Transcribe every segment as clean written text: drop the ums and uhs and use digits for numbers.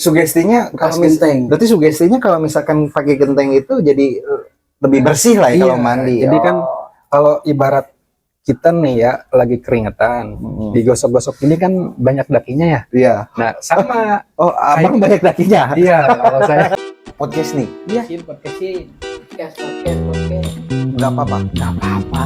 Sugestinya Bekas kalau genteng. berarti sugestinya kalau misalkan pakai genteng itu jadi lebih bersih lah ya Iya, kalau mandi. jadi kan kalau ibarat kita nih ya lagi keringetan, digosok-gosok ini kan banyak dakinya ya. Iya. Nah, sama. Oh, abang banyak dakinya. Iya, kalau saya Podcast nih. iya. Podcast. Nggak apa-apa. Nggak apa-apa.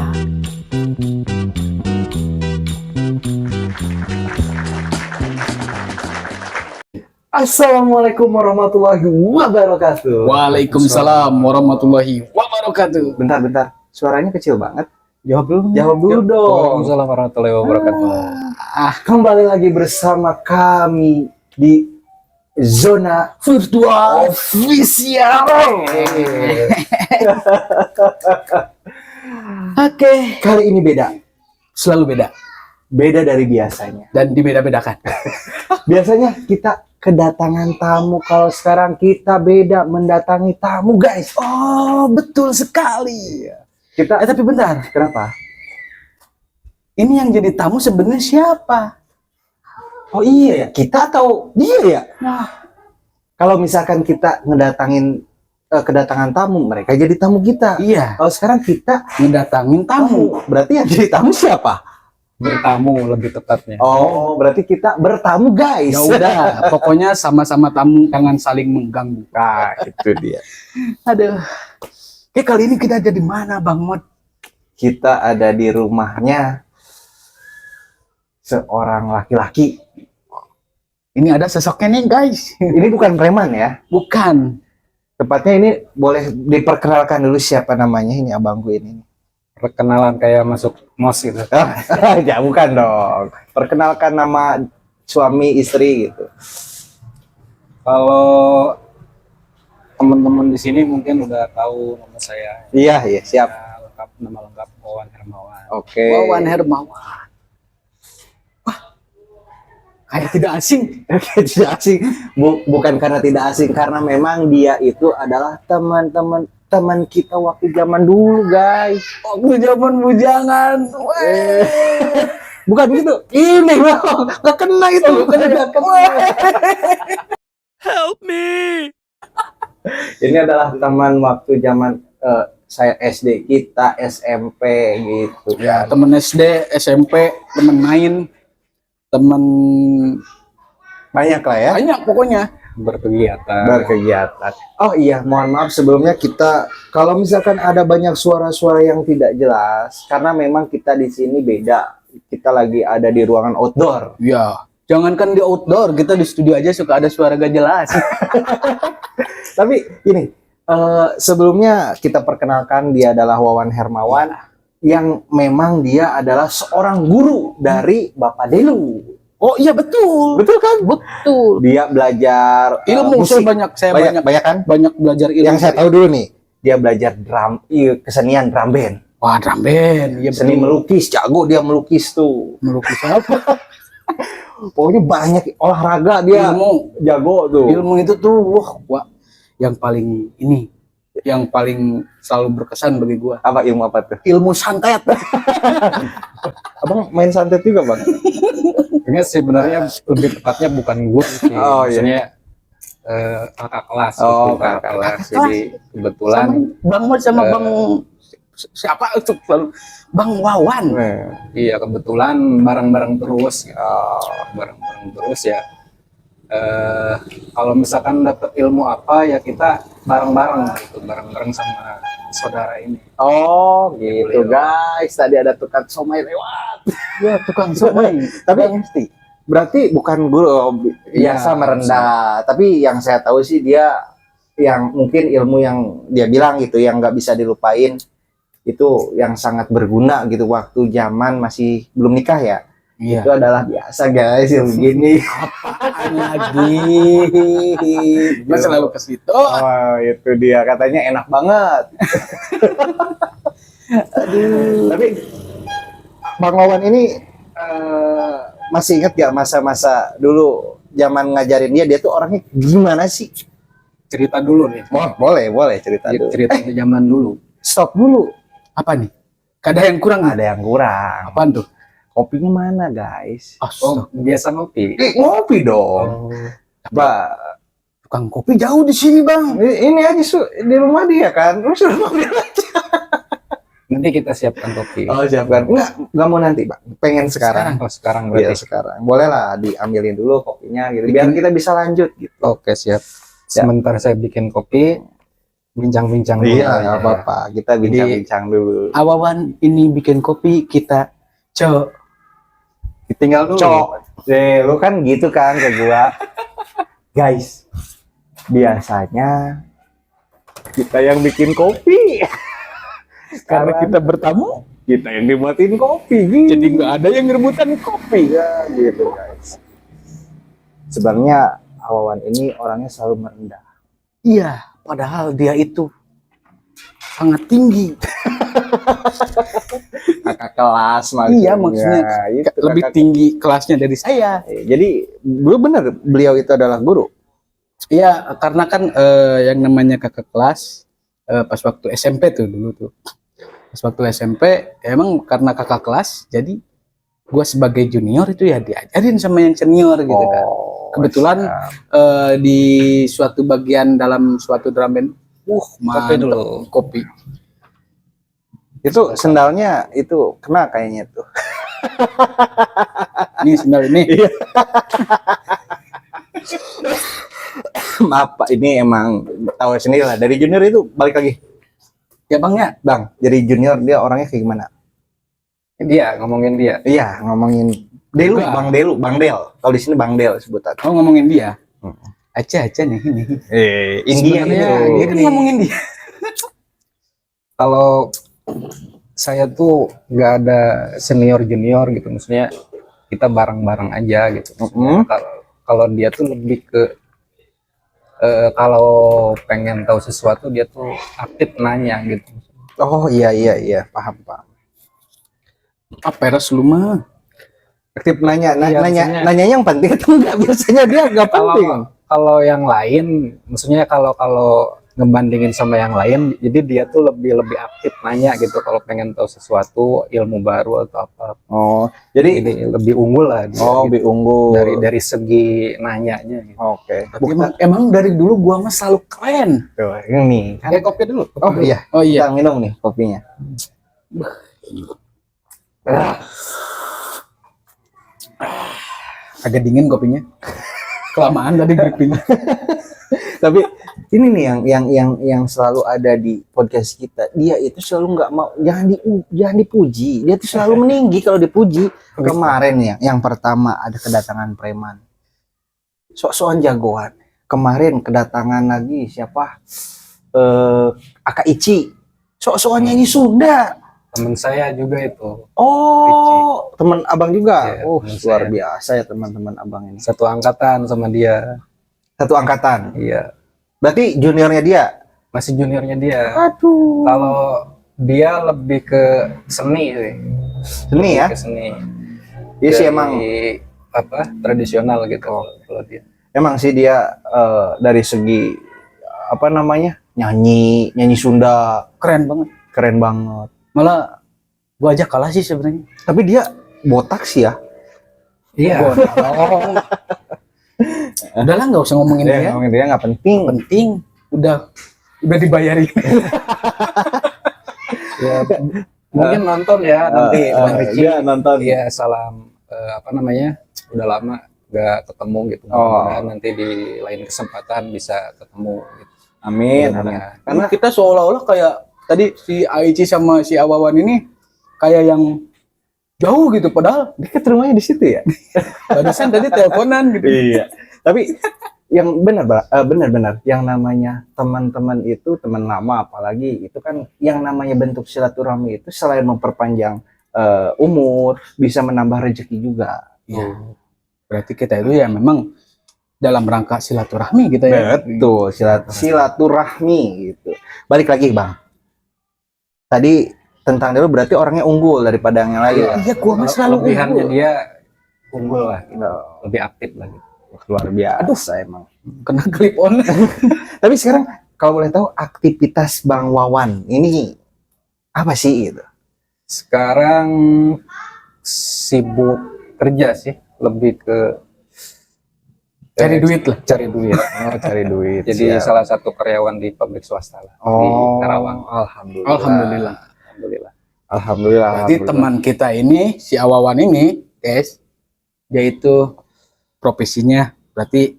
Assalamualaikum warahmatullahi wabarakatuh. Waalaikumsalam warahmatullahi wabarakatuh. Bentar. Suaranya kecil banget. Jawab dulu. Jawab dulu dong. Waalaikumsalam warahmatullahi wabarakatuh. Kembali lagi bersama kami di Zona Virtual Official. Oke. Kali ini beda. Selalu beda Beda dari biasanya. dan dibeda-bedakan. Biasanya kita kedatangan tamu, kalau sekarang kita beda mendatangi tamu, guys. Oh, betul sekali. Kita Tapi bentar, kenapa? ini yang jadi tamu sebenarnya siapa? Oh iya ya, kita atau dia ya? Nah, Kalau misalkan kita kedatangan tamu, mereka jadi tamu kita. iya, Kalau sekarang kita ngedatangin tamu. berarti yang jadi tamu siapa? Bertamu lebih tepatnya. Oh, berarti kita bertamu, guys. Ya udah, pokoknya sama-sama tamu, jangan saling mengganggu. Nah, itu dia. Aduh. Oke, kali ini kita ada di mana, Bang Mod? Kita ada di rumahnya seorang laki-laki. Ini ada sosoknya nih, guys. Ini bukan preman ya. Bukan. Tepatnya ini boleh diperkenalkan dulu siapa namanya, ini abangku ini. Perkenalan kayak masuk mos gitu. Ya bukan dong. Perkenalkan nama suami istri gitu. Kalau teman-teman di sini mungkin udah tahu nama saya. Iya, siap. Nama lengkap Wawan Hermawan. Oke. Wawan Hermawan. Wah, kayak tidak asing. Oke, tidak asing. Bukan karena tidak asing, karena memang dia itu adalah teman kita waktu zaman dulu, guys. Waktu zaman bujangan. Bukan gitu. Ini loh, nggak kena itu. Nggak kena. Help me. Ini adalah teman waktu zaman saya SD, kita SMP gitu. Ya, temen SD, SMP, temen main, temen Banyak lah ya. banyak pokoknya. Berkegiatan. Oh iya, mohon maaf sebelumnya kita kalau misalkan ada banyak suara-suara yang tidak jelas karena memang kita di sini beda. Kita lagi ada di ruangan outdoor. Ya, jangankan di outdoor, kita di studio aja suka ada suara gak jelas. Tapi ini sebelumnya kita perkenalkan, dia adalah Wawan Hermawan yang memang dia adalah seorang guru dari Bapak Delu. Oh iya betul. Betul kan? Betul. Dia belajar Ilmu musik. saya banyak kan? banyak belajar ilmu. Yang saya tahu dulu nih, dia belajar kesenian drum band. Wah, drum band. Iya, Seni betul. melukis, jago dia melukis tuh. Melukis apa? Pokoknya banyak olahraga dia Ilmu. jago tuh. Ilmu itu tuh wah, yang paling yang paling selalu berkesan bagi gua. Apa ilmu apa tuh? Ilmu santet. Abang main santet juga, Bang? Ini sebenarnya lebih tepatnya bukan gue sih. Oh, iya. Maksudnya kakak kelas. Oh, gitu, kakak kelas. Jadi kebetulan Bang Mod sama Bang siapa itu selalu Bang Wawan. iya kebetulan bareng-bareng terus. Bareng-bareng terus ya. Kalau misalkan dapat ilmu apa ya kita bareng-bareng gitu, bareng-bareng sama saudara ini. Oh, gitu guys. Tadi ada tukang somai lewat. Ya, tukang somai. Tapi berarti bukan guru biasa Iya, merendah. Tapi yang saya tahu sih dia yang mungkin ilmu yang dia bilang gitu yang nggak bisa dilupain itu yang sangat berguna gitu waktu zaman masih belum nikah ya. Iya. Itu adalah biasa guys yang begini. Apaan lagi? Gua selalu ke situ. Oh, itu dia katanya enak banget. Aduh. Tapi Bang Wawan ini masih ingat gak masa-masa dulu zaman ngajarin dia tuh orangnya gimana sih? Cerita dulu nih. Boleh cerita dulu. Cerita di zaman dulu. Stop dulu. Apa nih? Ada yang kurang? Ada yang kurang. Apaan tuh? Kopinya mana guys? Oh, biasa ngopi. Ngopi dong. Coba tukang kopi jauh di sini bang. Ini aja di rumah dia kan. Lu suruh mobil aja. Nanti kita siapkan kopi. Oh, siapkan. Enggak mau nanti, Pak. Pengen sekarang. Oh, sekarang Iya, berarti. sekarang. Boleh lah diambilin dulu kopinya gitu. Biar kita bisa lanjut gitu. Oke, siap. Sementara saya bikin kopi, bincang-bincang dulu. Iya, lah nggak ya. apa-apa. Kita bincang-bincang dulu. Awawan ini bikin kopi kita Tinggal dulu. Cok. Lu kan gitu kan ke gua. Guys, biasanya kita yang bikin kopi. karena Sekarang kita bertamu kita yang dibuatin kopi. Gitu. jadi nggak ada yang rebutan kopi. Ya, gitu guys. Sebenarnya Awawan ini orangnya selalu merendah. Iya, padahal dia itu sangat tinggi. Kakak kelas maksudnya. Iya, maksudnya itu, lebih kakak- tinggi kelasnya dari saya. Jadi benar beliau itu adalah guru. Iya, karena kan yang namanya kakak kelas pas waktu SMP tuh dulu tuh. Pas waktu SMP emang karena kakak kelas, jadi gua sebagai junior itu ya diajarin sama yang senior gitu kan. Kebetulan di suatu bagian dalam suatu drum band, Kopi dulu. kopi. Itu sendalnya itu kena kayaknya tuh. Ini sendal ini. Maaf Pak, ini emang tahu sendiri lah. Dari junior itu balik lagi. Ya bang ya. Bang, jadi junior dia orangnya kayak gimana? Dia ngomongin dia. Iya, ngomongin Delu, Enggak. Bang Delu, Bang Del. Kalau di sini Bang Del sebutan. Oh ngomongin dia. Aca nih ini. India Sebenarnya itu. dia kan ngomongin dia. Kalau saya tuh nggak ada senior junior gitu, maksudnya kita bareng-bareng aja gitu. Mm-mm. Kalau dia tuh lebih ke kalau pengen tahu sesuatu dia tuh aktif nanya gitu. Oh iya, paham. Peres lu mah. Aktif nanya, Iya, nanya, maksudnya- nanya yang penting atau enggak? Biasanya dia enggak penting. Kalau yang lain, maksudnya kalau ngebandingin sama yang lain, jadi dia tuh lebih aktif nanya gitu kalau pengen tahu sesuatu ilmu baru atau apa. Oh, jadi Jadi lebih unggul lah dia, oh, gitu. lebih unggul. dari segi nanyanya gitu. Oke. Tapi emang dari dulu gua mah selalu keren. Tuh, ini kan. Kopi dulu. Oh iya, Oh iya. kita minum nih kopinya. Agak dingin kopinya. Kelamaan tadi briefing. Tapi ini nih yang selalu ada di podcast kita. Dia itu selalu nggak mau, jangan dipuji. Dia tuh selalu meninggi kalau dipuji. Kemarin ya, yang pertama ada kedatangan preman. Sok-sokan jagoan. Kemarin kedatangan lagi siapa? Aka Ici. Sok-sokan nyanyi Sunda. Temen saya juga itu Oh, teman abang juga. Iya, Oh, teman luar saya. biasa ya teman-teman abang ini. satu angkatan sama dia. Satu angkatan. Iya, Berarti juniornya dia. masih juniornya dia. Aduh. Kalau dia lebih ke seni sih. Seni ya. Ke seni. Dia sih Dari, emang apa tradisional gitu kalau dia. emang sih dia dari segi apa namanya? Nyanyi Sunda Keren banget. keren banget. Malah gua aja kalah sih sebenarnya. Tapi dia botak sih ya. Iya. Udahlah nggak usah ngomongin dia. Ngomongin dia nggak penting. Penting udah dibayarin. Ya, mungkin nonton ya nanti Bang Ricci. Dia nonton. Iya, salam apa namanya? Udah lama nggak ketemu gitu. Oh. Mudah-mudahan nanti di lain kesempatan bisa ketemu gitu. Amin. Mudah-mudahan. Karena kita seolah-olah kayak tadi si Aici sama si Awawan ini kayak yang jauh gitu, padahal Dekat rumahnya di situ ya. barusan tadi teleponan gitu. Iya. Tapi yang benar yang namanya teman-teman itu teman lama apalagi itu kan yang namanya bentuk silaturahmi itu selain memperpanjang umur bisa menambah rezeki juga. Iya. Berarti kita itu ya memang dalam rangka silaturahmi kita ya. Betul, silaturahmi gitu. Balik lagi, Bang. Tadi tentang dulu berarti orangnya unggul daripada yang lain. Iya, gua mah selalu Kelebihannya unggul. dia unggul lah, gitu. Nah, Lebih aktif lagi. luar biasa emang. Kena clip on. Tapi sekarang kalau boleh tahu aktivitas Bang Wawan ini apa sih gitu? Sekarang sibuk kerja sih, lebih ke Cari duit lah. Cari duit. Oh, cari duit. Jadi Siap. salah satu karyawan di pabrik swasta lah di Oh, Karawang. alhamdulillah. Alhamdulillah. Alhamdulillah. Alhamdulillah. Berarti teman kita ini, si Awawan ini, guys, dia itu profesinya berarti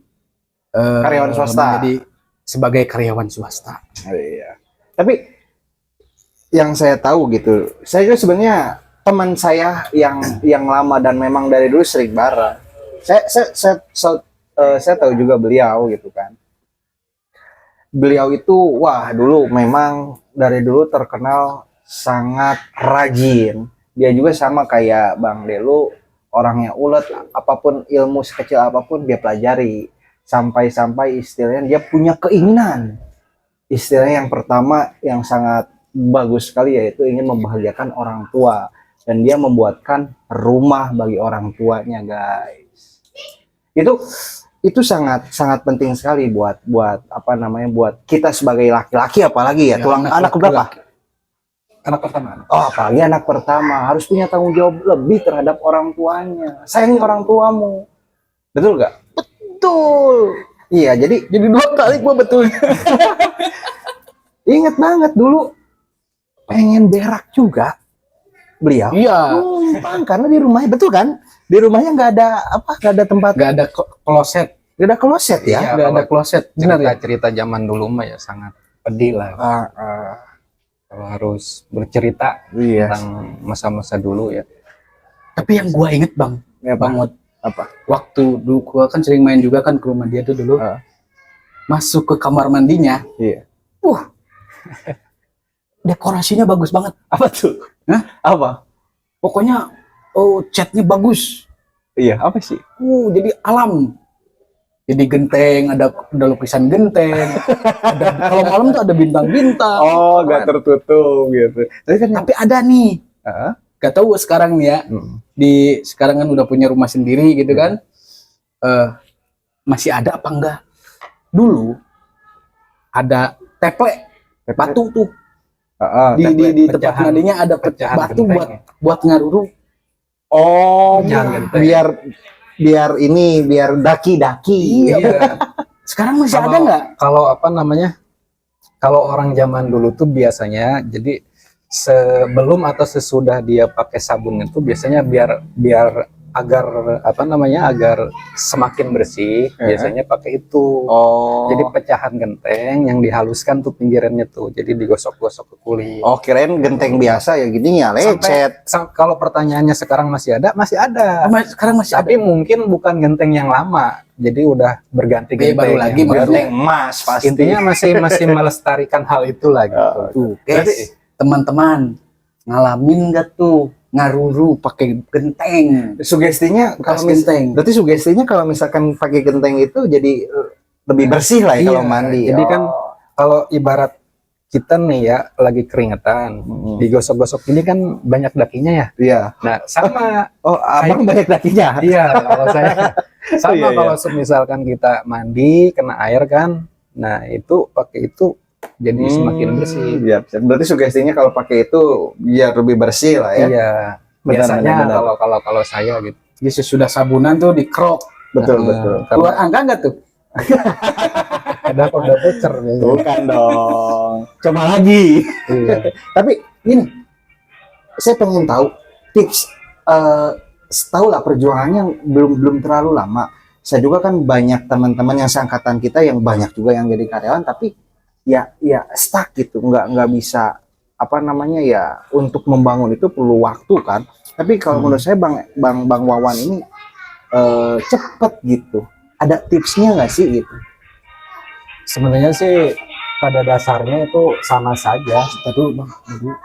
Karyawan swasta. menjadi sebagai karyawan swasta. Oh, iya. Tapi yang saya tahu gitu, saya juga sebenarnya teman saya yang lama dan memang dari dulu sering bareng. Saya tahu juga beliau gitu kan. Beliau itu wah dulu memang dari dulu terkenal sangat rajin. Dia juga sama kayak Bang Delu, orangnya ulet, apapun ilmu sekecil apapun dia pelajari. Sampai-sampai istilahnya dia punya keinginan. Istilahnya yang pertama yang sangat bagus sekali yaitu ingin membahagiakan orang tua. Dan dia membuatkan rumah bagi orang tuanya, guys. Itu sangat sangat penting sekali buat apa namanya buat kita sebagai laki-laki apalagi ya, Ya, tulang anak laki-laki. berapa? Anak pertama. Oh, apalagi anak pertama harus punya tanggung jawab lebih terhadap orang tuanya. Sayangi orang tuamu. Betul nggak? Betul. Iya, jadi 2 kali gua betul. inget banget dulu pengen berak juga beliau. Iya, Numpang karena di rumahnya betul kan? Di rumahnya nggak ada tempat, nggak ada kloset, nggak ada kloset ya. Iya, nggak ada kloset. Benar ya? Cerita zaman dulu mah ya sangat pedih lah. Kalau harus bercerita Iya. tentang masa-masa dulu ya. Tapi yang gua inget bang, Ya, Bang Ot, apa? waktu dulu gua kan sering main juga kan ke rumah dia tuh dulu. Masuk ke kamar mandinya, Iya. dekorasinya bagus banget. Apa tuh? Hah? Apa? Pokoknya catnya bagus. Iya, apa sih? Jadi alam. Jadi genteng, ada lukisan genteng. Kalau malam tuh ada bintang-bintang. Oh, nggak tertutup gitu. Tapi kan Tapi ada nih, Heeh. gak tahu sekarang nih ya. Sekarang kan udah punya rumah sendiri gitu kan. Masih ada apa enggak? Dulu ada teplek batu tuh di tempat pecahan. mandinya ada Pecahan batu genteng. buat ngaruru. Oh, Pecahan genteng. biar daki-daki. Iya. Sekarang masih ada nggak? Kalau apa namanya? Kalau orang zaman dulu tuh biasanya jadi sebelum atau sesudah dia pakai sabun itu biasanya biar agar apa namanya agar semakin bersih biasanya pakai itu. Oh. Jadi pecahan genteng yang dihaluskan tuh pinggirannya tuh. Jadi digosok-gosok ke kulit. Oh, kirain genteng biasa ya gini ya, lecet. Kalau pertanyaannya sekarang masih ada, masih ada. Sekarang masih ada. Tapi mungkin bukan genteng yang lama. Jadi udah berganti Kayak genteng. baru lagi, yang baru. Genteng emas pasti. Intinya masih melestarikan hal itu lah gitu. Tuh, guys, teman-teman ngalamin nggak tuh ngaruru pakai genteng? Sugestinya Bekas kalau genteng. berarti sugestinya kalau misalkan pakai genteng itu jadi lebih bersih lah ya Iya, kalau mandi. jadi kan kalau ibarat kita nih ya lagi keringetan, digosok-gosok ini kan banyak dakinya ya. Iya. Nah, sama Oh, abang banyak dakinya. iya kalau saya sama Iya, iya. kalau misalkan kita mandi kena air kan. Nah, itu pakai itu jadi semakin bersih. Iya, berarti sugestinya kalau pakai itu biar lebih bersih lah ya. Iya. Benar, Biasanya benar. kalau saya gitu. Jadi sesudah sabunan tuh dikrok. Betul, Nah, betul. Keluar angka nggak tuh? Ada kode voucher biasanya. Bukan dong. Coba lagi. Iya. Tapi ini saya pengen tahu tips tahu lah perjuangannya belum terlalu lama. Saya juga kan banyak teman-teman yang seangkatan kita yang banyak juga yang jadi karyawan tapi ya stuck gitu, nggak bisa apa namanya ya untuk membangun itu perlu waktu kan. Tapi kalau menurut saya Bang Wawan ini cepet gitu. Ada tipsnya nggak sih gitu? Sebenarnya sih pada dasarnya itu sama saja. Aduh bang, aduh.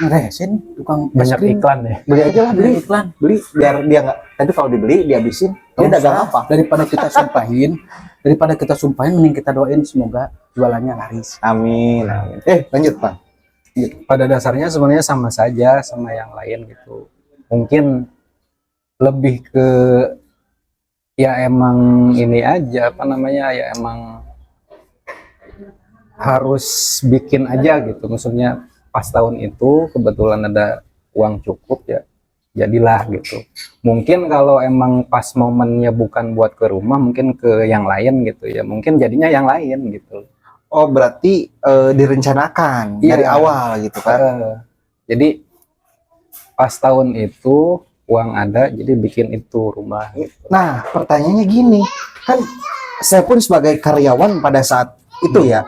Ngeresin tukang es Banyak krim. iklan ya. Beli aja lah, beli Iklan. biar dia nggak. Tapi kalau dibeli dihabisin, dia dagang apa? Daripada kita sumpahin, mending kita doain semoga jualannya laris. Amin, amin. Lanjut Bang. Pada dasarnya sebenarnya sama saja sama yang lain gitu. Mungkin lebih ke ya emang ini aja apa namanya ya emang harus bikin aja gitu. Maksudnya pas tahun itu kebetulan ada uang cukup ya jadilah gitu. Mungkin kalau emang pas momennya bukan buat ke rumah, mungkin ke yang lain gitu ya, mungkin jadinya yang lain gitu. Oh, berarti direncanakan Iya. dari awal gitu kan? Jadi pas tahun itu uang ada, jadi bikin itu rumah. Nah, pertanyaannya gini, kan saya pun sebagai karyawan pada saat itu ya,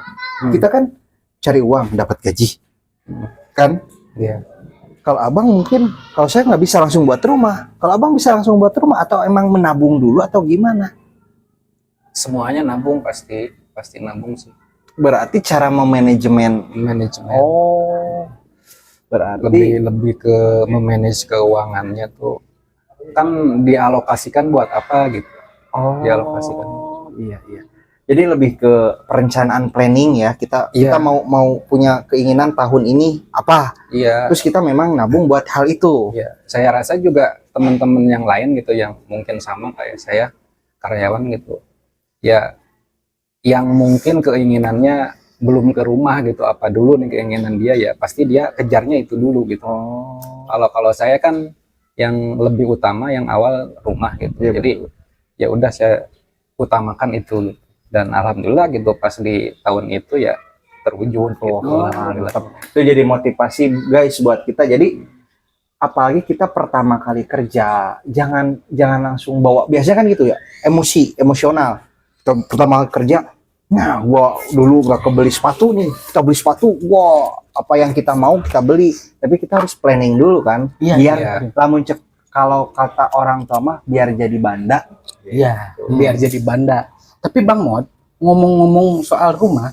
kita kan cari uang, dapat gaji, kan? Iya. Kalau abang mungkin, kalau saya nggak bisa langsung buat rumah, kalau abang bisa langsung buat rumah atau emang menabung dulu atau gimana? Semuanya nabung, pasti nabung sih. Berarti cara memanajemen. Manajemen. Oh, berarti Lebih ke memanage keuangannya tuh kan dialokasikan buat apa gitu. oh, Dialokasikan. iya iya. Jadi lebih ke perencanaan planning ya. Kita Iya. mau punya keinginan tahun ini apa? Iya. Terus kita memang nabung buat hal itu. Iya. Saya rasa juga teman-teman yang lain gitu yang mungkin sama kayak saya, karyawan gitu. Ya, yang mungkin keinginannya belum ke rumah gitu, apa dulu nih keinginan dia, ya pasti dia kejarnya itu dulu gitu. Oh, Kalau saya kan yang lebih utama yang awal rumah gitu. Iya, Jadi ya udah saya utamakan itu gitu. Dan alhamdulillah gitu pas di tahun itu ya terwujud gitu. Alhamdulillah. mantap. Itu jadi motivasi guys buat kita. Jadi apalagi kita pertama kali kerja, jangan langsung bawa. Biasanya kan gitu ya, emosional. Kita pertama kali kerja, nah gua dulu nggak kebeli sepatu nih, kita beli sepatu, wah apa yang kita mau kita beli. Tapi kita harus planning dulu kan, Iya, biar iya. lamun cek, kalau kata orang tua mah biar jadi banda. Iya, biar jadi banda. Tapi Bang Mod, ngomong-ngomong soal rumah,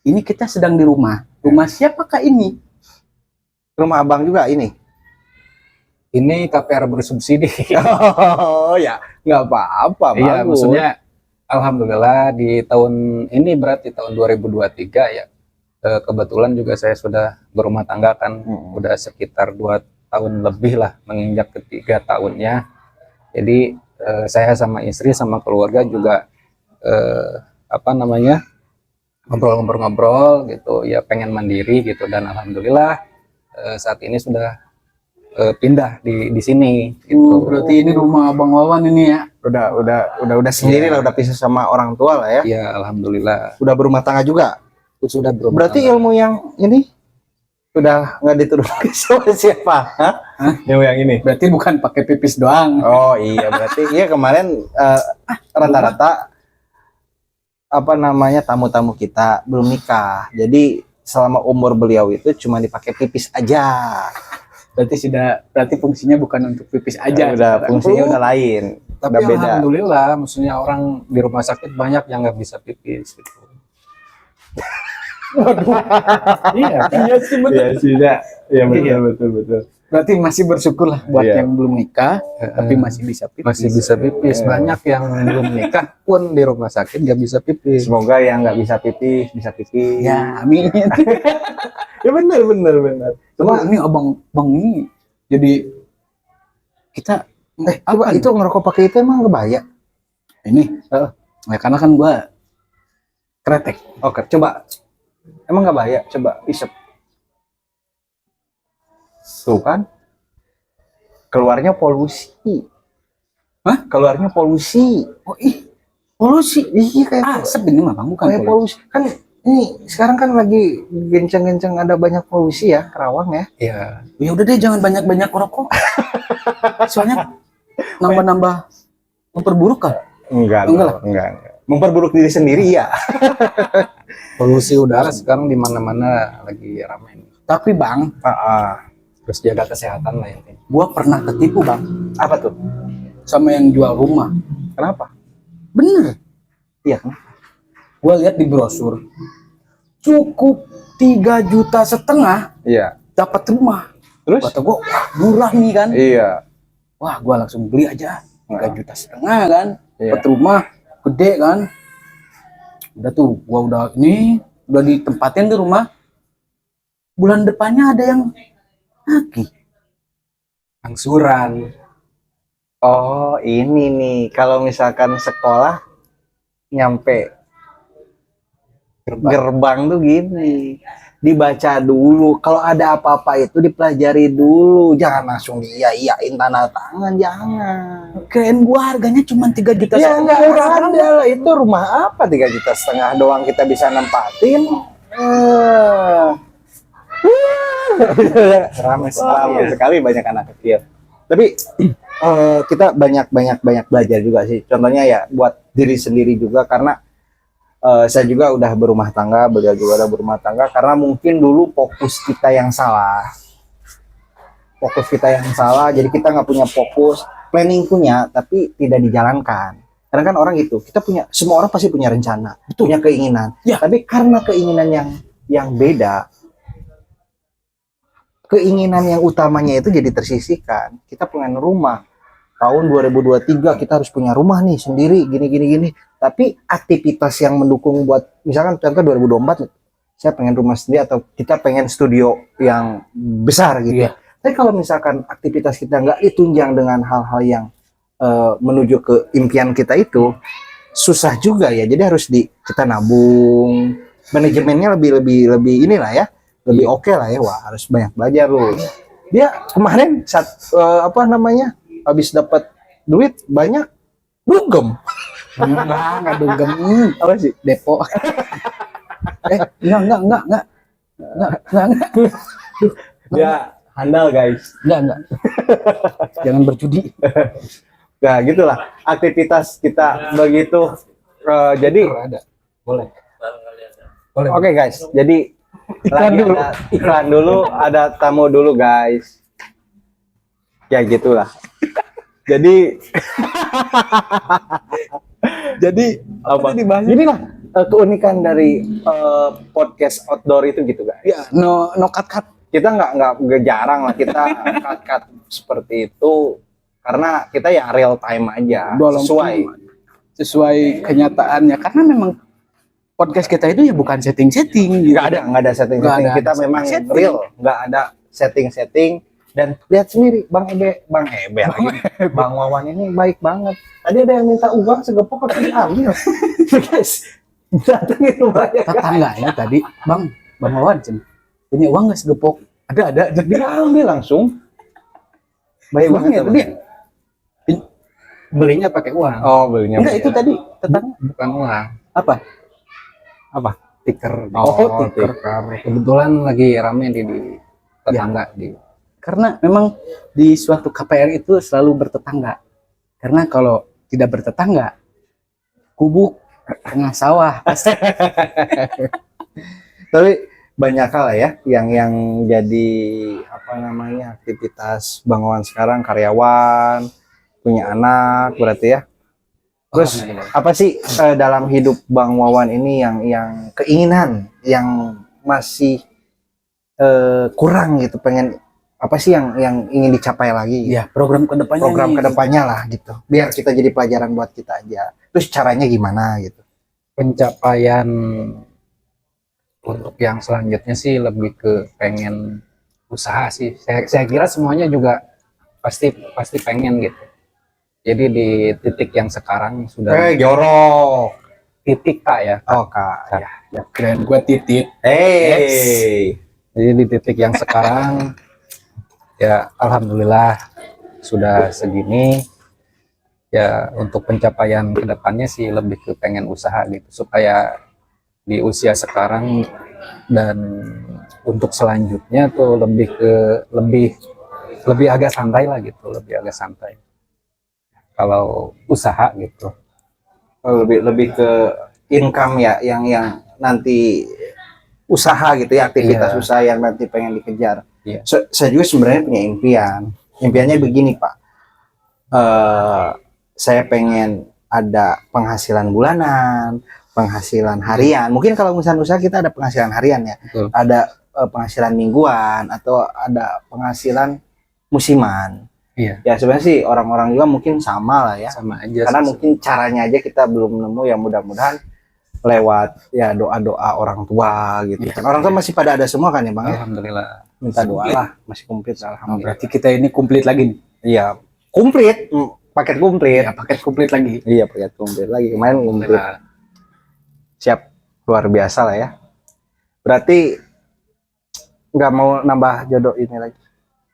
ini kita sedang di rumah. Rumah siapakah ini? Rumah abang juga ini. Ini KPR bersubsidi. Oh ya, nggak apa-apa, Iya, bagus. maksudnya alhamdulillah di tahun ini, berarti tahun 2023 ya, kebetulan juga saya sudah berumah tangga kan, udah sekitar 2 tahun lebih lah, menginjak ketiga tahunnya. Jadi saya sama istri sama keluarga juga apa namanya, ngobrol-ngobrol gitu ya, pengen mandiri gitu, dan alhamdulillah saat ini sudah pindah di sini gitu. Berarti ini rumah Bang Wawan ini ya. Udah sendiri lah, udah pisah sama orang tua lah ya. Ya alhamdulillah Udah berumah tangga juga. sudah berumah Berarti tangga. ilmu yang ini udah nggak diturunkan sama siapa? Hah? Ilmu yang ini. Berarti bukan pakai pipis doang. Oh iya, berarti iya kemarin rata-rata apa namanya tamu-tamu kita belum nikah. Jadi selama umur beliau itu cuma dipakai pipis aja. Berarti fungsinya bukan untuk pipis aja. Udah sekarang. fungsinya udah lain. Tapi Udah beda. alhamdulillah, maksudnya orang di rumah sakit banyak yang nggak bisa pipis gitu. Iya kan? Iya sih betul. Iya sih, ya. Iya Iya. betul. Berarti masih bersyukur lah buat Iya. yang belum nikah, tapi masih bisa pipis. Masih bisa pipis. Banyak yang belum nikah pun di rumah sakit nggak bisa pipis. Semoga yang nggak bisa pipis bisa pipis. Ya, amin. Ya benar. Cuma ini abang ini jadi kita Coba itu ngerokok pakai itu emang ngebahaya? ini ya karena kan gua kretek. Oke, coba. Emang nggak bahaya? Coba isep. Tuh kan? Keluarnya polusi. Hah? Keluarnya polusi. Oh polusi. Iya kayak Asap ini mah bang, bukan kayak polusi. polusi. Kan ini sekarang kan lagi gencang-gencang ada banyak polusi ya, Kerawang ya. Iya. Ya udah deh, jangan banyak-banyak rokok. Soalnya nambah-nambah memperburuk kan. Enggak lah. Memperburuk diri sendiri ya. Polusi udara sekarang di mana-mana lagi ramai nih. Tapi bang, Terus jaga kesehatan lah intinya. gua pernah ketipu bang Apa tuh? sama yang jual rumah. Kenapa? Bener. Iya kan? Gua lihat di brosur cukup 3,5 juta Iya. dapat rumah. Terus? Kata gua, wah murah nih kan. Iya. Wah, gua langsung beli aja 3,5 juta kan. Iya. Dapat rumah gede kan. Udah tuh, gua udah ditempatin di rumah. Bulan depannya ada yang lagi. Angsuran. Oh, ini nih. Kalau misalkan sekolah nyampe gerbang tuh gini. dibaca dulu. Kalau ada apa-apa itu dipelajari dulu. Jangan langsung iya-iyain tanda tangan, jangan. Keren gua harganya cuma 3 juta. Ya nggak ada lah, itu rumah apa 3,5 juta doang kita bisa nempatin. Ramai sekali banyak anak kecil. Tapi kita banyak belajar juga sih. Contohnya ya buat diri sendiri juga, karena saya juga udah berumah tangga, beliau juga udah berumah tangga, karena mungkin dulu fokus kita yang salah. Jadi kita nggak punya fokus, planning punya, tapi tidak dijalankan. Karena kan orang itu, semua orang pasti punya rencana, punya keinginan. Ya. Tapi karena keinginan yang beda, keinginan yang utamanya itu jadi tersisihkan. Kita pengen rumah. Tahun 2023 kita harus punya rumah nih sendiri, gini. Tapi aktivitas yang mendukung buat, misalkan contoh 2024, saya pengen rumah sendiri atau kita pengen studio yang besar gitu. Iya. Tapi kalau misalkan aktivitas kita nggak ditunjang dengan hal-hal yang menuju ke impian kita itu, susah juga ya. Jadi harus kita nabung, manajemennya lebih inilah ya, lebih oke lah ya. Wah, harus banyak belajar loh. Dia kemarin saat habis dapat duit banyak, dugem. Enggak dugem. Apa sih? Depo. Enggak. Dia handal guys. Enggak. Jangan berjudi. Nah gitulah aktivitas kita begitu. Jadi Ada. Boleh. oke guys, jadi iklan dulu, ada tamu dulu guys. Ya gitulah. Jadi apa dibahas? inilah keunikan dari podcast outdoor itu gitu guys. Ya, no cut. Kita nggak jarang lah kita cut seperti itu, karena kita ya real time aja, sesuai kenyataannya, karena memang podcast kita itu ya bukan setting-setting gitu. nggak ada setting. Kita memang setting. real, nggak ada setting. Dan lihat sendiri Bang Wawan ini baik banget. Tadi ada yang minta uang segepok harus diambil. Guys, datengin rumahnya. Tetangganya tadi, Bang Wawan, punya uang nggak segepok? Ada. Dia ambil langsung. Baik banget. Uangnya dia. Belinya pakai uang. Oh, belinya. Enggak, itu tadi tetangga. Bukan uang. Apa? Tiker. Oh, tiker. Kebetulan lagi rame di tetangga di. Karena memang di suatu KPR itu selalu bertetangga. Karena kalau tidak bertetangga, gubuk tengah sawah pasti. Tapi banyak hal ya yang jadi aktivitas Bang Wawan sekarang, karyawan, punya anak berarti ya. Terus apa sih dalam hidup Bang Wawan ini yang keinginan yang masih kurang gitu, pengen apa sih yang ingin dicapai lagi? Ya, program kedepannya lah gitu. Biar kita jadi pelajaran buat kita aja. Terus caranya gimana gitu? Pencapaian untuk yang selanjutnya sih lebih ke pengen usaha sih. Saya kira semuanya juga pasti pengen gitu. Jadi di titik yang sekarang sudah jorok. titik Kak ya. Oh Kak. ya keren gua titit. Jadi di titik yang sekarang ya alhamdulillah sudah segini. Ya untuk pencapaian kedepannya sih lebih ke pengen usaha gitu supaya di usia sekarang dan untuk selanjutnya tuh lebih agak santai lah gitu, lebih agak santai kalau usaha gitu. Lebih ke income ya, yang nanti usaha gitu ya, aktivitas usaha yang nanti pengen dikejar. Saya juga sebenarnya punya impiannya begini Pak. Saya pengen ada penghasilan bulanan, penghasilan harian. Mungkin kalau misalnya usaha kita ada penghasilan harian ya. Betul. Ada penghasilan mingguan atau ada penghasilan musiman. Iya. Ya sebenarnya sih orang-orang juga mungkin sama lah ya. Sama aja. Karena mungkin caranya aja kita belum nemu, ya mudah-mudahan lewat ya doa-doa orang tua gitu. Kan orang tua masih pada ada semua kan ya Bang ya. Alhamdulillah. Minta doa lah, masih komplit alhamdulillah. Berarti kita ini komplit lagi nih. Iya, komplit, paket komplit. Ya, paket komplit lagi. Iya, paket komplit lagi. Kemarin komplit. Siap, luar biasa lah ya. Berarti nggak mau nambah jodoh ini lagi.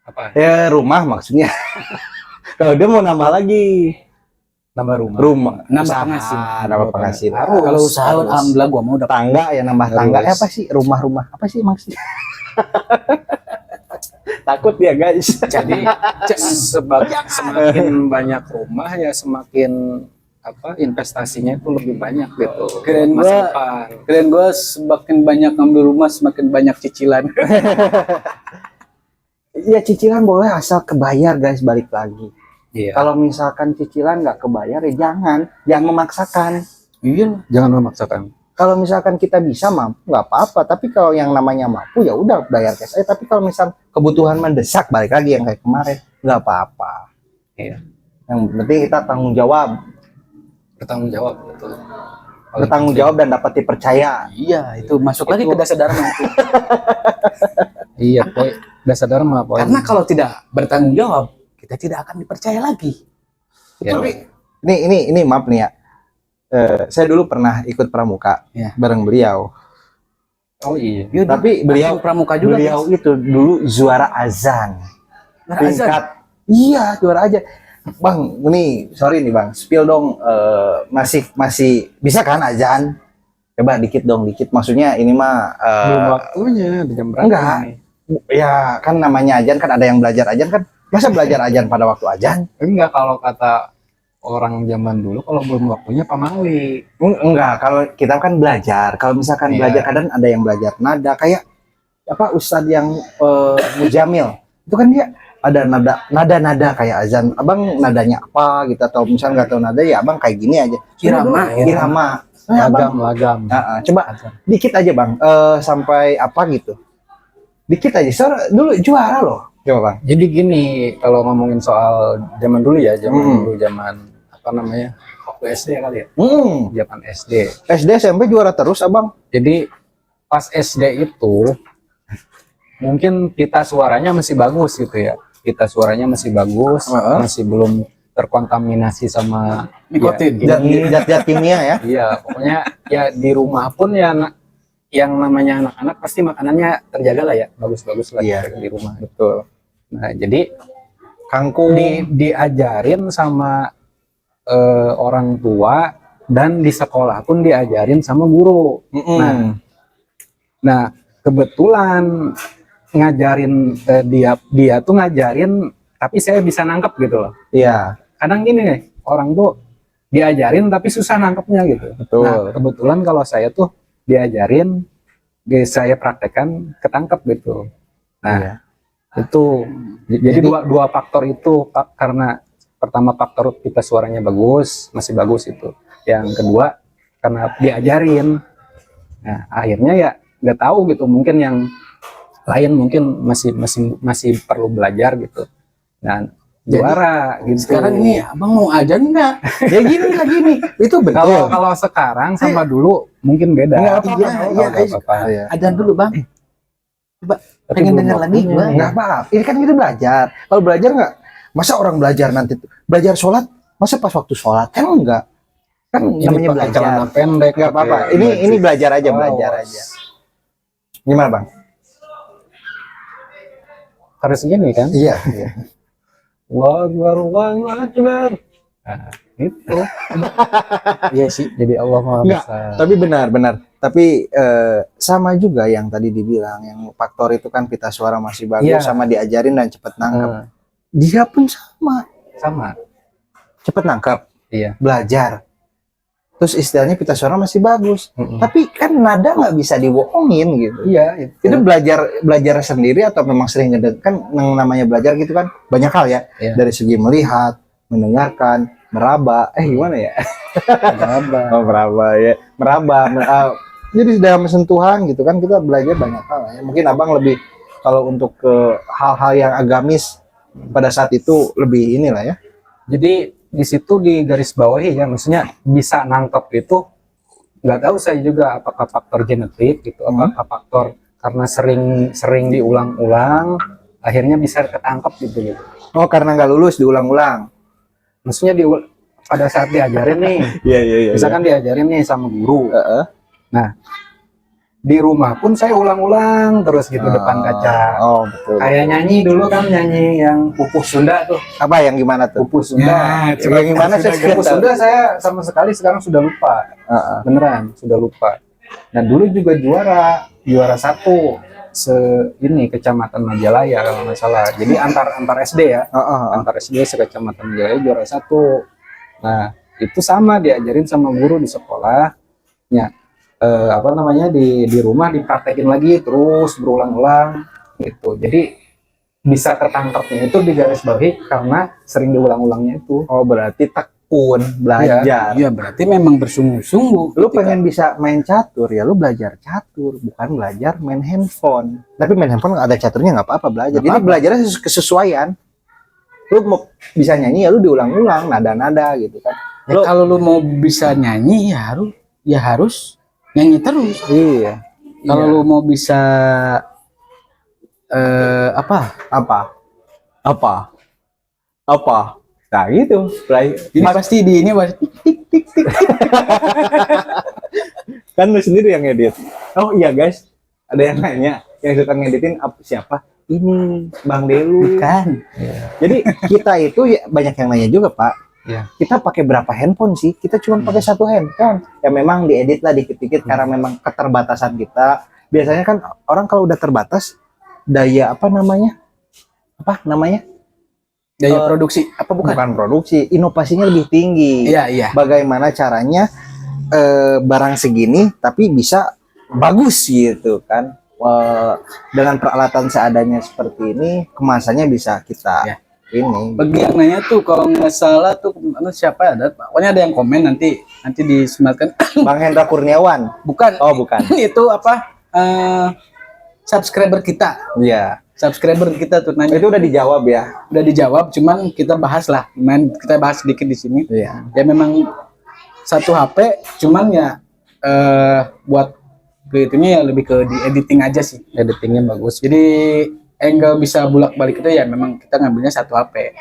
Apa? Ya rumah maksudnya. Kalau dia mau nambah lagi Nambah rumah. rumah, Nambah usaha, penghasilan. nambah penghasilan. Kalau usaha harus. alhamdulillah gua mau dapat. Tangga ya nambah Harus. tangga. Apa sih rumah-rumah? Apa sih maksudnya? Takut dia guys. Jadi semakin banyak rumah ya semakin apa investasinya itu lebih banyak gitu. Keren Masa gua. depan. Keren gua semakin banyak ngambil rumah semakin banyak cicilan. Ya cicilan boleh asal kebayar guys, balik lagi. Iya. Kalau misalkan cicilan nggak kebayar ya jangan memaksakan. Iya. Jangan memaksakan. Kalau misalkan kita bisa mampu nggak apa-apa, tapi kalau yang namanya mampu ya udah bayar cash. Tapi kalau misal kebutuhan mendesak, balik lagi yang kayak kemarin, nggak apa-apa. Iya. Yang penting kita tanggung jawab, Bertanggung jawab betul. bertanggung jawab dan dapat dipercaya. Iya, itu masuk lagi ke dasar dharma itu. Iya, poin dasar dharma poin. Karena kalau tidak bertanggung jawab, kita tidak akan dipercaya lagi. Ya. Tapi ini maaf nih ya. Saya dulu pernah ikut pramuka Ya. bareng beliau. Oh iya. Yuk, Tapi beliau pramuka juga. beliau itu dulu juara azan. Azan. Tingkat iya juara aja. Bang, ini sorry nih Bang, spill dong masih bisa kan azan? Coba dikit dong, dikit. Maksudnya ini mah Belum waktunya di jam berapa? enggak. nih? Ya kan namanya azan kan ada yang belajar azan kan. Masa belajar azan pada waktu azan? Enggak, kalau kata orang zaman dulu kalau belum waktunya pamali. Enggak, kalau kita kan belajar. Kalau misalkan Iya. belajar kadang ada yang belajar nada kayak apa Ustadz yang Mujamil. Itu kan dia ada nada kayak azan. Abang nadanya apa gitu atau misalnya nggak tahu nada ya Abang kayak gini aja. Irama, Irama. Nah, Abang, Lagam. coba dikit aja Bang, sampai apa gitu. Dikit aja. Soalnya dulu juara loh. Coba Bang. Jadi gini, kalau ngomongin soal zaman dulu ya, zaman apa namanya? Waktu SD kali ya. Zaman SD. SD SMP juara terus Abang. Jadi pas SD itu mungkin kita suaranya masih bagus gitu ya. Kita suaranya masih bagus, masih belum terkontaminasi sama Nikotin. ya, ini. Zat-zat kimia ya. Iya, pokoknya ya di rumah pun ya yang namanya anak-anak pasti makanannya terjaga lah ya, bagus-bagus lah Iya. di rumah. Betul. Nah, jadi Kangkung. diajarin sama orang tua dan di sekolah pun diajarin sama guru. Nah, kebetulan ngajarin dia tuh ngajarin tapi saya bisa nangkep gitu loh. Iya. Kadang gini nih, orang tuh diajarin tapi susah nangkepnya gitu. Betul. Nah, kebetulan kalau saya tuh diajarin, saya praktekkan ketangkep gitu. Nah, Iya. itu jadi dua faktor itu, Pak, karena pertama faktor kita suaranya bagus, masih bagus itu. Yang kedua karena diajarin. Nah, akhirnya ya nggak tahu gitu, mungkin yang lain mungkin masih perlu belajar gitu. Dan juara gitu. Sekarang ini abang mau azan nggak? Ya gini lah gini. Itu betul. Kalau sekarang sama dulu mungkin beda. Nggak apa-apa. Iya, iya, Nggak apa-apa. Iya. Azan dulu bang. Coba Tapi pengen belum dengar lagi waktunya. gua. Nggak apa-apa. Ini kan kita belajar. Kalau belajar nggak, masa orang belajar nanti tuh belajar sholat, masa pas waktu sholat kan enggak. Kan Ini namanya pakai belajar. celana pendek. Nggak apa-apa. pakai Ini baju belajar aja, kaos. belajar aja. Gimana Bang? Harus gini kan? Iya. Allahu Akbar. Nah, itu. Iya sih. Jadi Allah Maha Nggak, Besar. Tapi benar. Tapi sama juga yang tadi dibilang, yang faktor itu kan pita suara masih bagus, Iya. sama diajarin dan cepet nangkep. Nah, Dia pun sama, sama. cepet nangkep, Iya. belajar. Terus istilahnya pita suara masih bagus. Mm-mm. Tapi kan nada nggak bisa dibohongin gitu. Iya, Itu belajar sendiri atau memang sering kan yang namanya belajar gitu kan banyak hal ya. Iya. Dari segi melihat, mendengarkan, meraba. Gimana ya? Meraba. Oh, meraba ya. Jadi dalam sentuhan gitu kan kita belajar banyak hal ya. Mungkin Abang lebih kalau untuk ke hal-hal yang agamis pada saat itu lebih inilah ya. Jadi di situ di garis bawahi ya, maksudnya bisa nangkep itu nggak tahu saya juga apakah faktor genetik gitu, apakah faktor karena sering diulang-ulang akhirnya bisa ketangkep gitu. Oh, karena nggak lulus diulang-ulang. Maksudnya pada saat diajarin nih, Iya. misalkan diajarin nih sama guru. Nah, di rumah pun saya ulang-ulang terus gitu depan kaca. Oh, betul. Kayak nyanyi dulu kan, nyanyi yang Pupus Sunda tuh. Apa yang gimana tuh? Pupus Sunda. Yang gimana sih? Pupus Sunda saya sama sekali sekarang sudah lupa. Beneran sudah lupa. Nah dulu juga juara satu ini Kecamatan Majalaya kalau nggak salah. Jadi antar SD ya, antar SD sekecamatan Majalaya juara satu. Nah itu sama diajarin sama guru di sekolah. Ya, apa namanya di rumah dipraktekin lagi terus berulang-ulang gitu. Jadi bisa ketangkepnya itu di garis bawahi karena sering diulang-ulangnya itu. Oh, berarti tekun belajar. Iya, berarti memang bersungguh-sungguh. Lu pengen bisa main catur ya lu belajar catur, bukan belajar main handphone. Tapi main handphone ada caturnya nggak apa-apa belajar. Jadi belajarnya kesesuaian. Lu mau bisa nyanyi ya lu diulang-ulang nada-nada gitu kan. Ya, kalau lu mau bisa nyanyi ya harus nyanyi terus. Iya. Kalau lu mau bisa apa? Nah gitu. Ini pasti di ini pasti tik tik tik. Kan lu sendiri yang edit. Oh iya guys, ada yang nanya yang suka ngeditin siapa? Ini Bang Delu. Bukan. Jadi kita itu ya, banyak yang nanya juga Pak. Ya. Kita pakai berapa handphone sih? Kita cuma pakai satu handphone. Ya memang diedit lah dikit-dikit karena memang keterbatasan kita. Biasanya kan orang kalau udah terbatas daya apa namanya? Daya produksi apa bukan? Bukan produksi, inovasinya lebih tinggi. Iya. Bagaimana caranya barang segini tapi bisa bagus gitu kan? Dengan peralatan seadanya seperti ini, kemasannya bisa kita ini. Bagi yang nanya tuh kalau nggak salah tuh siapa ada? Pokoknya ada yang komen nanti disematkan. Bang Hendra Kurniawan. Bukan. Oh, bukan. Itu apa? Subscriber kita. Iya. Subscriber kita tuh nanya. Itu udah dijawab ya. Udah dijawab, cuman kita bahas lah. Kita bahas sedikit di sini. Iya. Ya memang satu HP, cuman ya buat ke itunya ya lebih ke di editing aja sih. Editingnya bagus. Jadi angle bisa bolak-balik itu ya memang kita ngambilnya satu HP.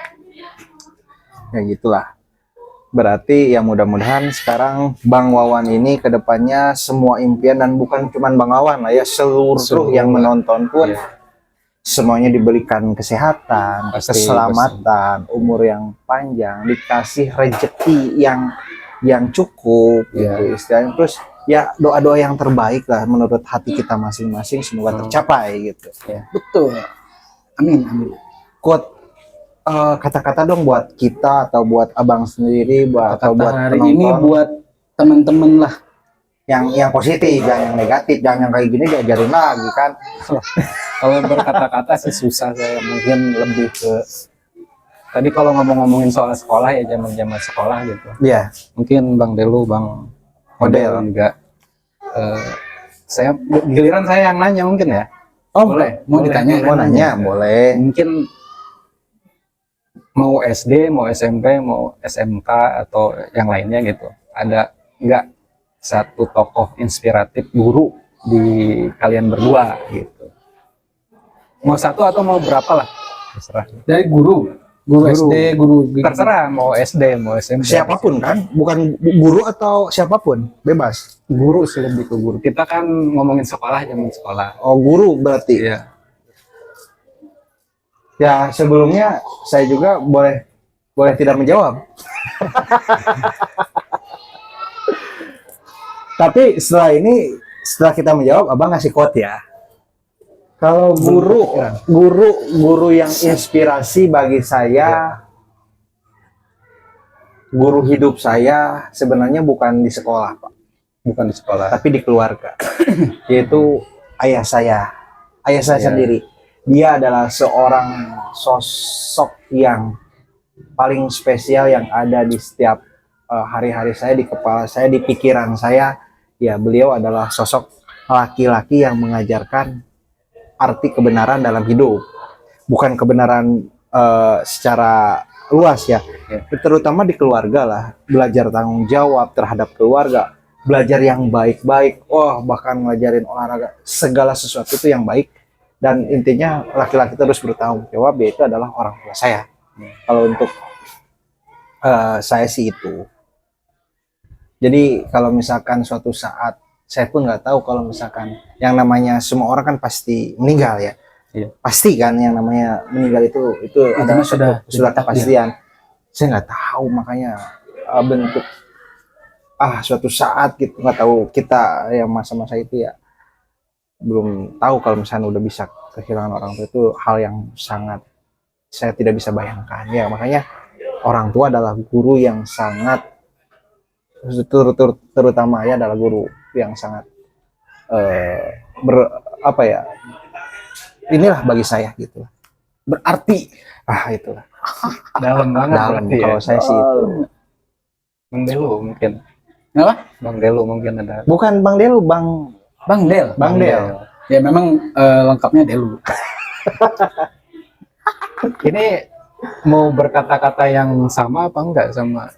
Ya gitulah. Berarti ya mudah-mudahan sekarang Bang Wawan ini kedepannya semua impian dan bukan cuman Bang Wawan lah ya, seluruh yang menonton pun semuanya diberikan kesehatan, keselamatan, umur yang panjang, dikasih rezeki yang cukup gitu istilahnya. Terus ya doa-doa yang terbaik lah menurut hati kita masing-masing semoga tercapai gitu. Betul. Amin. Quote kata-kata dong buat kita atau buat abang sendiri atau buat hari penonton ini buat teman-teman lah yang positif, jangan yang negatif, jangan yang kayak gini diajarin lagi kan. Kalau berkata-kata sih susah, saya mungkin lebih ke tadi kalau ngomongin soal sekolah ya, zaman sekolah gitu. Iya. Mungkin Bang Delu, Bang Model juga. Saya giliran saya yang nanya mungkin ya. Oh boleh, mau ditanya? Mau nanya boleh. Mungkin mau SD, mau SMP, mau SMK atau yang lainnya gitu. Ada nggak satu tokoh inspiratif guru di kalian berdua gitu? Mau satu atau mau berapa lah? Terserah. Dari guru SD, guru Terserah mau SD, mau SMP. Siapapun kan, bukan guru atau siapapun, bebas. Guru sih, lebih ke guru. Kita kan ngomongin sekolah, zaman sekolah. Oh guru berarti. Iya. Ya sebelumnya saya juga boleh tidak menjawab. Tapi setelah kita menjawab, abang ngasih quote ya. Kalau guru yang inspirasi bagi saya, guru hidup saya sebenarnya bukan di sekolah, Pak. Bukan di sekolah. Tapi di keluarga. Yaitu ayah saya sendiri. Dia adalah seorang sosok yang paling spesial yang ada di setiap hari-hari saya, di kepala saya, di pikiran saya. Ya, beliau adalah sosok laki-laki yang mengajarkan arti kebenaran dalam hidup. Bukan kebenaran secara luas ya. Terutama di keluarga lah. Belajar tanggung jawab terhadap keluarga. Belajar yang baik-baik. Bahkan ngajarin olahraga. Segala sesuatu itu yang baik. Dan intinya laki-laki terus bertanggung jawab, yaitu adalah orang tua saya. Kalau untuk saya sih itu. Jadi kalau misalkan suatu saat saya pun nggak tahu kalau misalkan yang namanya semua orang kan pasti meninggal ya. Iya. Pasti kan yang namanya meninggal itu adalah sudah sudah takdir. kepastian. Saya nggak tahu, makanya bentuk suatu saat gitu, nggak tahu kita yang masa-masa itu ya belum tahu kalau misalnya udah bisa kehilangan orang tua, itu hal yang sangat saya tidak bisa bayangkan ya. Makanya orang tua adalah guru yang sangat terutama ya, adalah guru yang sangat apa ya, inilah bagi saya gitu. Berarti Itulah Dalam banget dalam berarti ya. kalau saya sih itu. Bang Delu mungkin. apa? Bang Delu mungkin ada. Bukan Bang Delu, Bang Bang Del. Del. Ya memang lengkapnya Delu. Ini mau berkata-kata yang sama apa enggak sama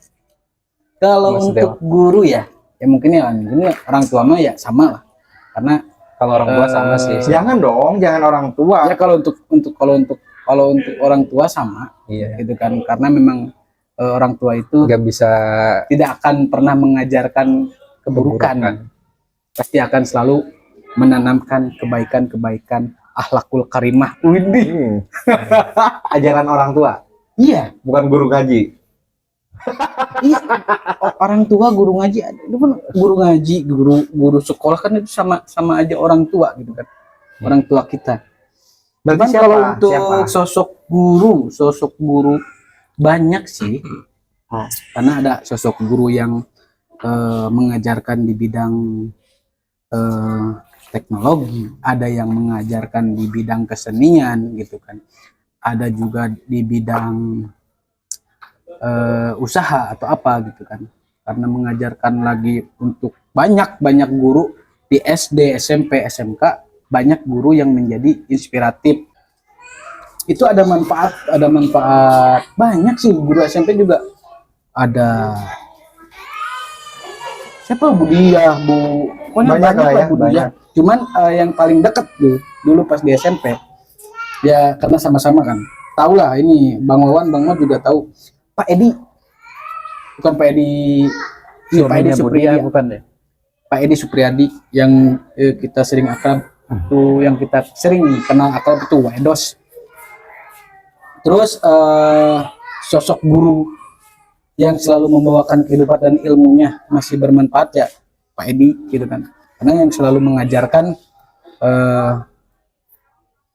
Kalau Mas untuk guru ya mungkin orang tua mah ya sama lah. Karena kalau orang tua sama sih. Jangan dong, jangan orang tua. ya kalau untuk orang tua sama Iya. gitu kan, karena memang orang tua itu Nggak bisa tidak akan pernah mengajarkan keburukan, pasti akan selalu menanamkan kebaikan-kebaikan, akhlakul karimah. Widih. Ajaran orang tua, Iya, bukan guru ngaji. iya. Orang tua guru ngaji, itu kan guru ngaji, guru sekolah kan itu sama aja orang tua gitu kan. Orang tua kita. Berarti Cuman siapa? kalau untuk Siapa? sosok guru banyak sih. Karena ada sosok guru yang mengajarkan di bidang teknologi, ada yang mengajarkan di bidang kesenian gitu kan. Ada juga di bidang usaha atau apa gitu kan. Karena mengajarkan lagi untuk banyak guru di SD, SMP, SMK, banyak guru yang menjadi inspiratif. Itu ada manfaat banyak sih. Guru SMP juga ada siapa, Budiah, pokoknya Banyak lah ya, Budiah. banyak. Cuman yang paling dekat tuh dulu pas di SMP ya, karena sama-sama kan tahu lah, ini Bang Wawan juga tahu Pak Edi, bukan Pak Edi ini, Pak Edi Supriyadi, bukan deh. Pak Edi Supriyadi yang kita sering akrab itu, yang kita sering kenal akrab itu Wedos. Terus sosok guru yang selalu membawakan kehidupan dan ilmunya masih bermanfaat ya Pak Edi gitu kan, karena yang selalu mengajarkan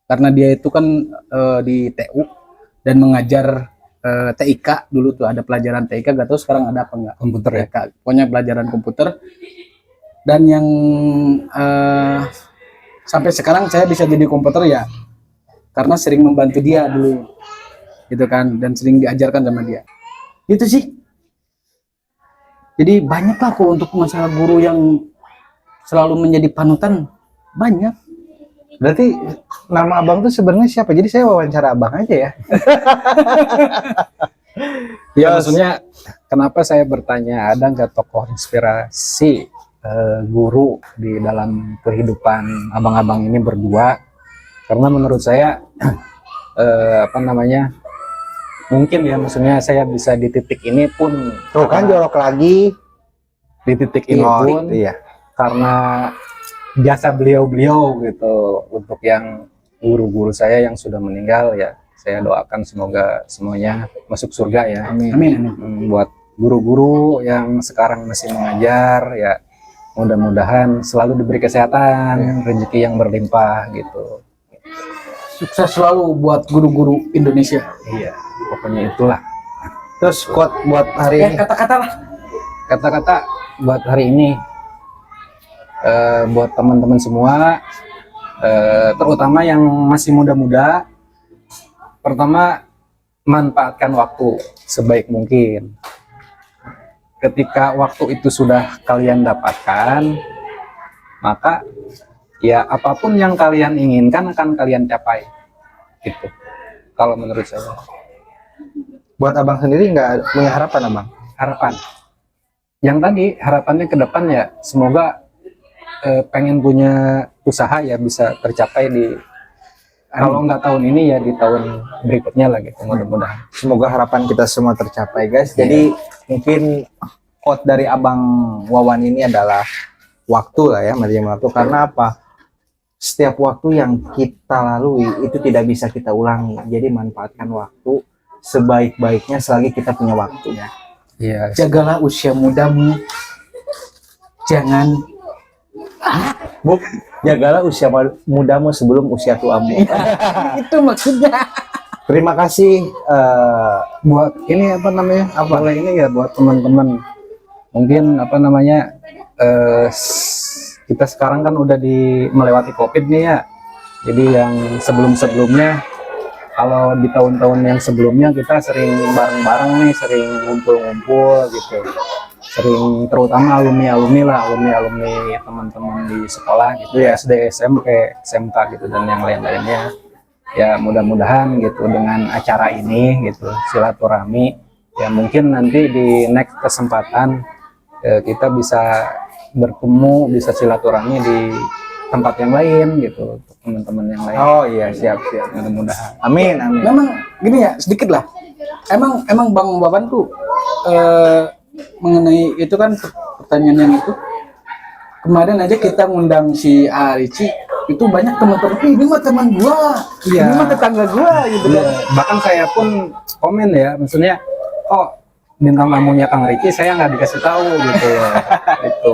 karena dia itu kan di TU dan mengajar TIK. Dulu tuh ada pelajaran TIK, gak tahu sekarang ada apa enggak, Komputer ya. TIK, pokoknya pelajaran komputer. Dan yang sampai sekarang saya bisa jadi komputer ya karena sering membantu dia dulu gitu kan, dan sering diajarkan sama dia gitu sih. Jadi banyak lah kok untuk masalah guru yang selalu menjadi panutan, banyak. Berarti nama abang tuh sebenarnya siapa? Jadi saya wawancara abang aja ya. Ya maksudnya kenapa saya bertanya, ada nggak tokoh inspirasi guru di dalam kehidupan abang-abang ini berdua? Karena menurut saya mungkin ya, maksudnya saya bisa di titik ini pun Tuh kan jorok lagi. di titik ini pun Iya. karena jasa beliau-beliau gitu. Untuk yang guru-guru saya yang sudah meninggal ya, saya doakan semoga semuanya masuk surga ya. Amin. Amin. Buat guru-guru yang sekarang masih mengajar ya, mudah-mudahan selalu diberi kesehatan, rezeki yang berlimpah gitu. Sukses selalu buat guru-guru Indonesia. Iya, pokoknya itulah Terus quote buat hari ini. Kata-kata lah. kata-kata buat hari ini. Buat teman-teman semua, terutama yang masih muda-muda, pertama, manfaatkan waktu sebaik mungkin. Ketika waktu itu sudah kalian dapatkan, maka ya apapun yang kalian inginkan akan kalian capai gitu, kalau menurut saya. Buat abang sendiri nggak punya harapan abang? Harapan yang tadi, harapannya ke depan ya semoga pengen punya usaha ya bisa tercapai di, kalau nggak tahun ini ya di tahun berikutnya lagi, mudah-mudahan. Semoga harapan kita semua tercapai guys. Jadi mungkin quote dari abang Wawan ini adalah waktu lah ya, manajemen waktu. Karena apa? Setiap waktu yang kita lalui itu tidak bisa kita ulangi. Jadi manfaatkan waktu sebaik-baiknya selagi kita punya waktu. Iya. Jagalah usia mudamu, jangan Bu, jagalah usia mudamu sebelum usia tuamu. itu maksudnya. Terima kasih Buat ini apa namanya? Boleh ini ya buat teman-teman. Mungkin apa namanya? Kita sekarang kan udah melewati COVID nih ya. Jadi yang sebelum-sebelumnya, kalau di tahun-tahun yang sebelumnya kita sering bareng-bareng nih, sering ngumpul-ngumpul gitu. Sering terutama alumni teman-teman di sekolah gitu ya, SD, SMP, SMK gitu dan yang lain-lainnya. Ya mudah-mudahan gitu dengan acara ini gitu silaturahmi ya mungkin nanti di next kesempatan kita bisa bertemu, bisa silaturahmi di tempat yang lain gitu untuk teman-teman yang lain. Oh iya, siap. Mudah-mudahan. Amin. Memang gini ya, sedikit lah. Emang Bang Baban tuh mengenai itu kan pertanyaan yang itu kemarin aja kita ngundang si Arici itu banyak teman-teman, ini mah teman gua, Iya. ini mah tetangga gua gitu kan. Bahkan saya pun komen ya, maksudnya bintang tamunya Kang Ricky saya nggak dikasih tahu gitu. Itu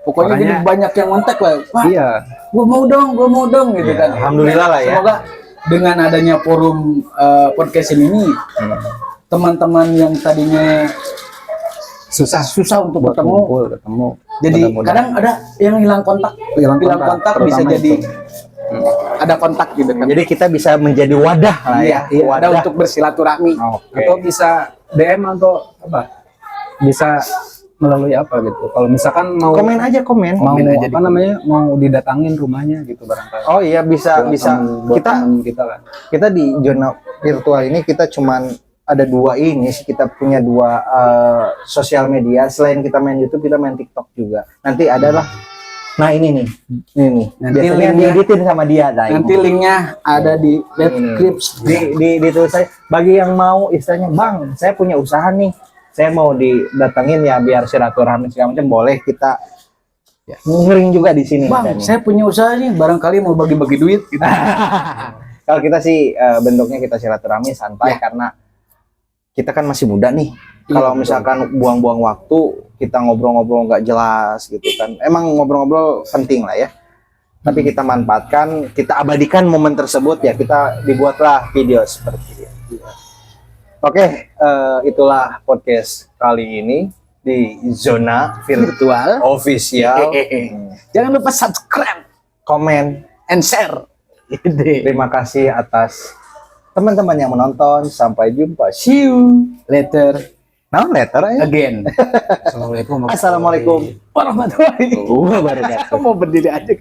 Pokoknya makanya, jadi banyak yang ngontak lah, Pak, iya. gua mau dong gitu kan. Alhamdulillah lah ya. Semoga dengan adanya forum podcast ini teman-teman yang tadinya susah untuk buat ketemu, ketemu. jadi Mudah-mudahan. kadang ada yang hilang kontak bisa terutama jadi itu. ada kontak gitu kan. Jadi kita bisa menjadi wadah lah ya. Iya, ada Wadah. untuk bersilaturahmi. Atau bisa DM atau apa? Bisa melalui apa gitu. Kalau misalkan mau Komen aja, komen. mau komen aja apa namanya mau didatangin rumahnya gitu barangkali. Oh iya, bisa. Buat Kita temen kita kan. kita di zona virtual ini kita cuman ada dua ini sih, kita punya dua sosial media. Selain kita main YouTube, kita main TikTok juga. Nanti adalah, nah ini nih. Nanti Biasanya linknya- dieditin sama dia, Dai. Nanti linknya ada di deskripsi. di tulisan bagi yang mau istilahnya, Bang, saya punya usaha nih, saya mau didatengin ya biar silaturahmi segala macam, boleh kita ngering juga di sini. Bang, adanya. saya punya usaha nih, barangkali mau bagi-bagi duit gitu. Kalau kita sih bentuknya kita silaturahmi santai karena kita kan masih muda nih. Iya, Kalau betul. misalkan buang-buang waktu kita ngobrol-ngobrol nggak jelas gitu kan. Emang ngobrol-ngobrol penting lah ya. Tapi kita manfaatkan, kita abadikan momen tersebut ya, kita dibuatlah video seperti ini. Oke, itulah podcast kali ini di Zona Virtual Official. Jangan lupa subscribe Komen. and share. Terima kasih atas teman-teman yang menonton. Sampai jumpa. See you Later now later ya. again. Assalamualaikum. Assalamualaikum Warahmatullahi wabarakatuh. mau berdiri aja.